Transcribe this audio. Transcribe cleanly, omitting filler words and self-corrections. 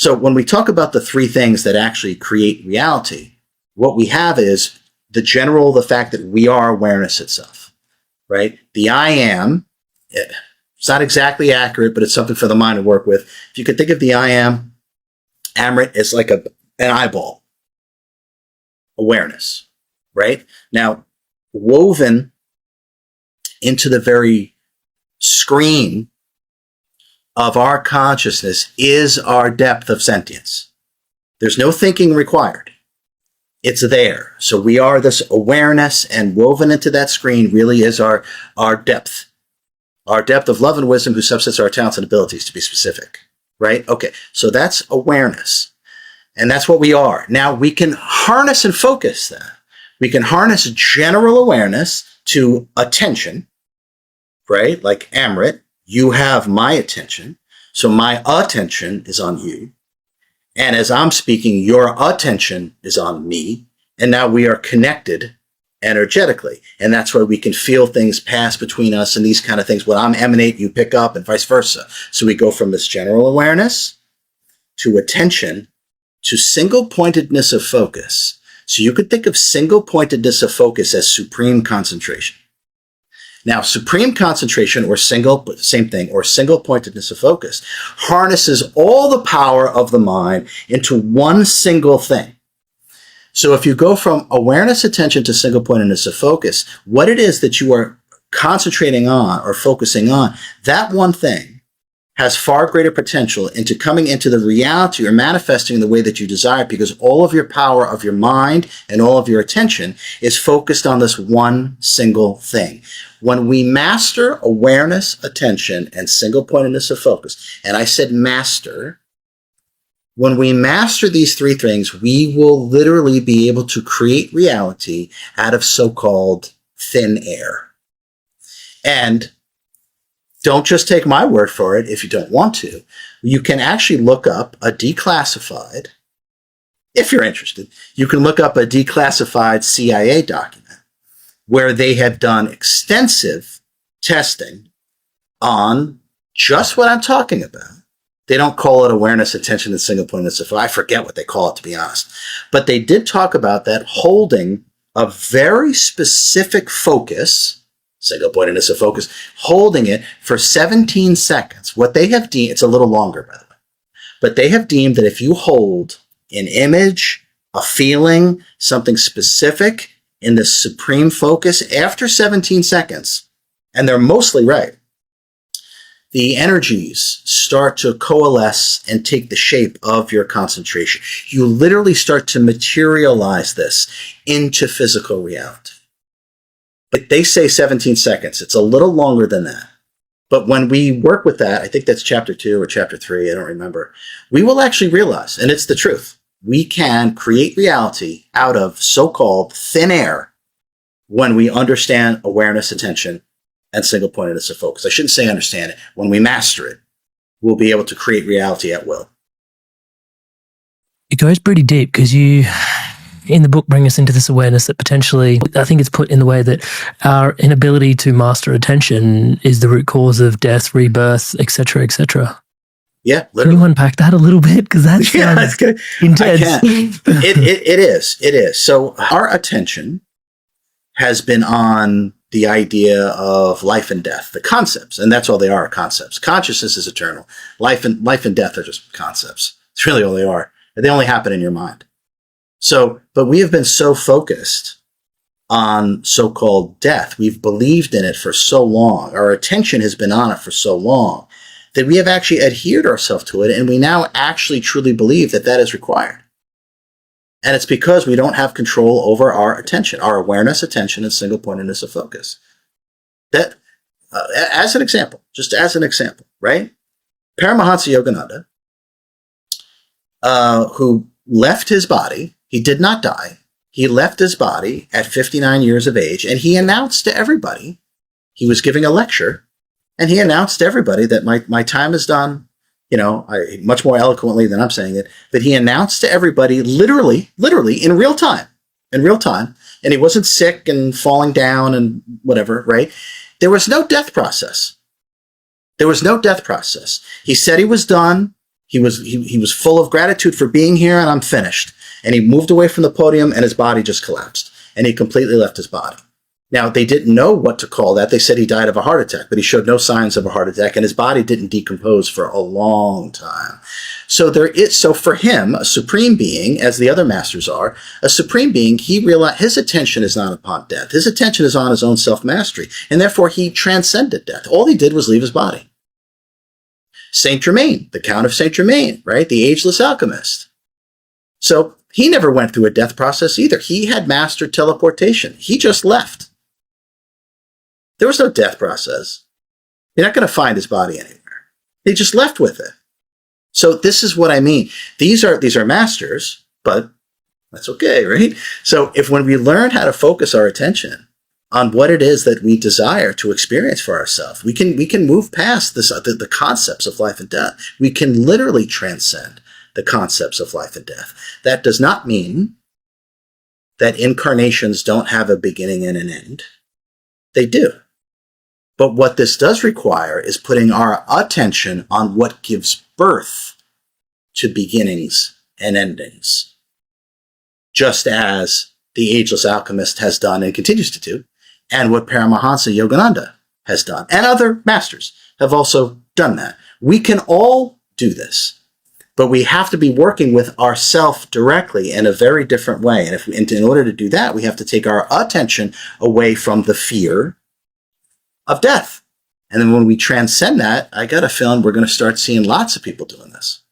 So when we talk about the three things that actually create reality, what we have is the fact that we are awareness itself, right? The I am, it's not exactly accurate, but it's something for the mind to work with. If you could think of the I am, Amrit is like an eyeball. Awareness, right? Now, woven into the very screen of our consciousness is our depth of sentience. There's no thinking required. It's there. So we are this awareness, and woven into that screen really is our depth. Our depth of love and wisdom, who subsets our talents and abilities, to be specific, right? Okay, so that's awareness. And that's what we are. Now we can harness and focus that. We can harness general awareness to attention, right? Like Amrit, you have my attention. So my attention is on you. And as I'm speaking, your attention is on me. And now we are connected energetically. And that's where we can feel things pass between us and these kind of things. When I'm emanate, you pick up, and vice versa. So we go from this general awareness to attention to single-pointedness of focus. So you could think of single-pointedness of focus as supreme concentration. Now, supreme concentration, or same thing, or single-pointedness of focus, harnesses all the power of the mind into one single thing. So if you go from awareness, attention to single-pointedness of focus, what it is that you are concentrating on or focusing on, that one thing has far greater potential into coming into the reality or manifesting in the way that you desire, because all of your power of your mind and all of your attention is focused on this one single thing. When we master awareness, attention, and single-pointedness of focus, and I said master, when we master these three things, we will literally be able to create reality out of so-called thin air. And don't just take my word for it if you don't want to. You can actually look up a declassified, if you're interested, you can look up a declassified CIA document where they have done extensive testing on just what I'm talking about. They don't call it awareness, attention, and single-pointedness of focus. I forget what they call it, to be honest. But they did talk about that holding a very specific focus, single-pointedness of focus, holding it for 17 seconds. What they have deemed, it's a little longer, by the way, but they have deemed that if you hold an image, a feeling, something specific in this supreme focus after 17 seconds, and they're mostly right, the energies start to coalesce and take the shape of your concentration. You literally start to materialize this into physical reality. But they say 17 seconds. It's a little longer than that. But when we work with that, I think that's chapter 2 or chapter 3, I don't remember, we will actually realize, and it's the truth, we can create reality out of so-called thin air when we understand awareness, attention, and single-pointedness of focus. I shouldn't say understand it. When we master it, we'll be able to create reality at will. It goes pretty deep, because you, in the book, bring us into this awareness that potentially, I think it's put in the way that our inability to master attention is the root cause of death, rebirth, etc., etc. Yeah, literally. Can you unpack that a little bit? Because that's intense. I can. It is. So our attention has been on the idea of life and death, the concepts, and that's all they are, concepts. Consciousness is eternal. Life and death are just concepts. It's really all they are. They only happen in your mind. So, but we have been so focused on so-called death. We've believed in it for so long. Our attention has been on it for so long that we have actually adhered ourselves to it, and we now actually truly believe that that is required. And it's because we don't have control over our attention, our awareness, attention, and single-pointedness of focus. That, as an example, right? Paramahansa Yogananda, who left his body, he did not die. He left his body at 59 years of age, and he announced to everybody, he was giving a lecture, and he announced to everybody that my time is done, much more eloquently than I'm saying it, but he announced to everybody literally in real time, and he wasn't sick and falling down and whatever, right? There was no death process. He said he was done. He was full of gratitude for being here, and I'm finished. And he moved away from the podium, and his body just collapsed. And he completely left his body. Now, they didn't know what to call that. They said he died of a heart attack, but he showed no signs of a heart attack, and his body didn't decompose for a long time. So for him, a supreme being, as the other masters are, a supreme being, he realized his attention is not upon death. His attention is on his own self-mastery, and therefore he transcended death. All he did was leave his body. Saint Germain, the Count of Saint Germain, right? The ageless alchemist. So he never went through a death process either. He had mastered teleportation. He just left. There was no death process. You're not going to find his body anywhere. He just left with it. So this is what I mean. These are masters, but that's okay, right? So when we learn how to focus our attention on what it is that we desire to experience for ourselves, we can move past this, the concepts of life and death. We can literally transcend the concepts of life and death. That does not mean that incarnations don't have a beginning and an end. They do. But what this does require is putting our attention on what gives birth to beginnings and endings. Just as the ageless alchemist has done and continues to do, and what Paramahansa Yogananda has done, and other masters have also done that. We can all do this, but we have to be working with ourself directly in a very different way. And in order to do that, we have to take our attention away from the fear of death. And then when we transcend that, I got a feeling we're going to start seeing lots of people doing this.